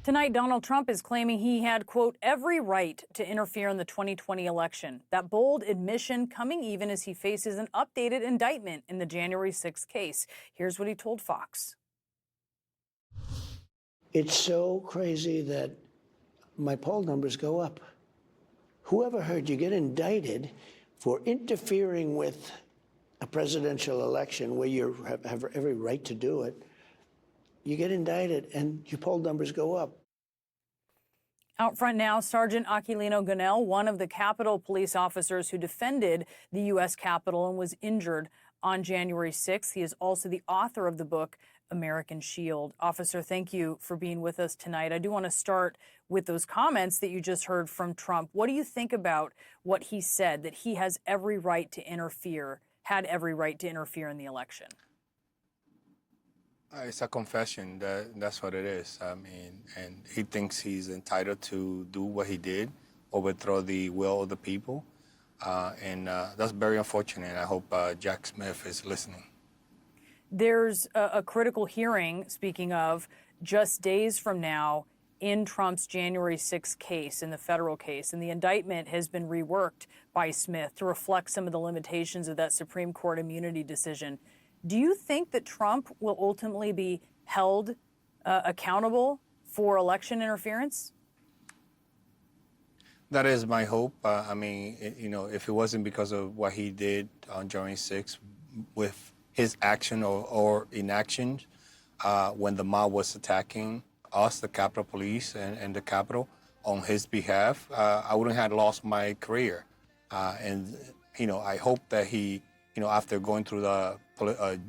Tonight, Donald Trump is claiming he had, quote, every right to interfere in the 2020 election. That bold admission coming even as he faces an updated indictment in the January 6th case. Here's what he told Fox. It's so crazy that my poll numbers go up. Whoever heard you get indicted for interfering with a presidential election where you have every right to do it? You get indicted and your poll numbers go up. Out front now, Sergeant Aquilino Gonell, one of the Capitol police officers who defended the U.S. Capitol and was injured on January 6th. He is also the author of the book, American Shield. Officer, thank you for being with us tonight. I do want to start with those comments that you just heard from Trump. What do you think about what he said, that he has every right to interfere, had every right to interfere in the election? It's a confession. That's what it is. I mean, and he thinks he's entitled to do what he did, overthrow the will of the people. And that's very unfortunate. I hope Jack Smith is listening. There's a critical hearing, speaking of, just days from now in Trump's January 6th case, in the federal case. And the indictment has been reworked by Smith to reflect some of the limitations of that Supreme Court immunity decision. Do you think that Trump will ultimately be held accountable for election interference? That is my hope. I mean, if it wasn't because of what he did on January 6th with his action or inaction when the mob was attacking us, the Capitol Police and the Capitol, on his behalf, I wouldn't have lost my career. And I hope that he, after going through the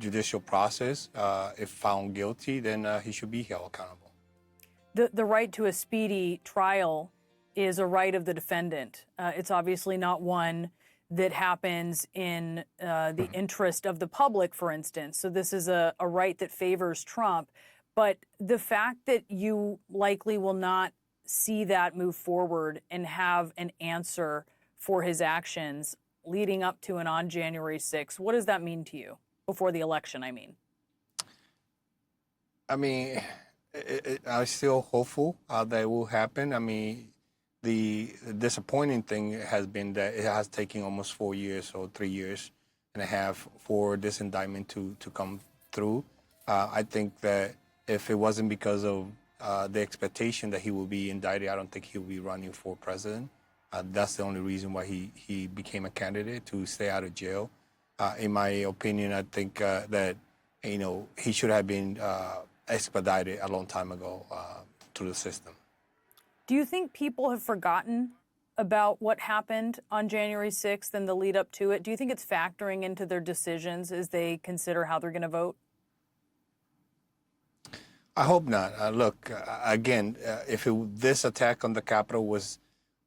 judicial process, if found guilty, then he should be held accountable. The right to a speedy trial is a right of the defendant. It's obviously not one that happens in the interest of the public, for instance. So this is a right that favors Trump. But the fact that you likely will not see that move forward and have an answer for his actions leading up to and on January 6th, what does that mean to you? Before the election, I mean. I mean, I'm still hopeful that it will happen. I mean, the disappointing thing has been that it has taken almost 4 years or 3 years and a half for this indictment to come through. I think that if it wasn't because of the expectation that he will be indicted, I don't think he will be running for president. That's the only reason why he became a candidate, to stay out of jail. In my opinion, I think that, he should have been expedited a long time ago through the system. Do you think people have forgotten about what happened on January 6th and the lead up to it? Do you think it's factoring into their decisions as they consider how they're going to vote? I hope not. Look, again, if this attack on the Capitol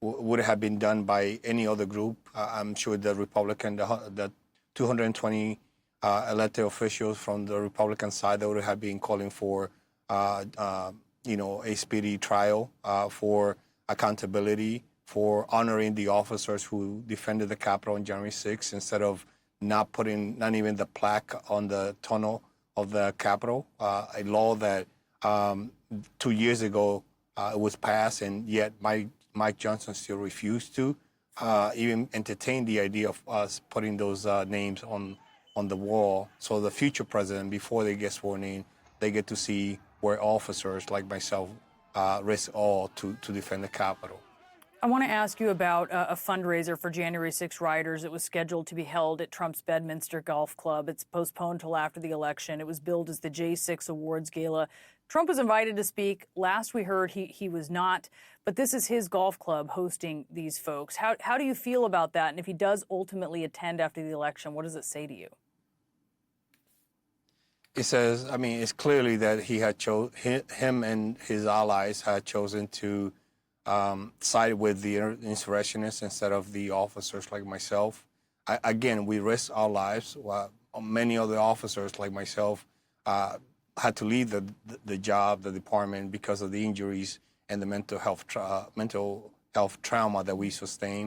would have been done by any other group, I'm sure the the 220 elected officials from the Republican side, they would have been calling for, a speedy trial, for accountability, for honoring the officers who defended the Capitol on January 6th, instead of not even the plaque on the tunnel of the Capitol, a law that 2 years ago it was passed, and yet Mike Johnson still refused to even entertain the idea of us putting those names on the wall. So the future president, before they get sworn in, they get to see where officers like myself risk all to defend the Capitol. I want to ask you about a fundraiser for January 6 rioters. It was scheduled to be held at Trump's Bedminster Golf Club. It's postponed till after the election. It was billed as the J6 Awards Gala. Trump was invited to speak. Last we heard, he was not. But this is his golf club hosting these folks. How do you feel about that? And if he does ultimately attend after the election, what does it say to you? It says, I mean, it's clearly that him and his allies had chosen to side with the insurrectionists instead of the officers like myself. Again, we risk our lives. Many other officers like myself had to leave the job, the department, because of the injuries and the mental health trauma that we sustained.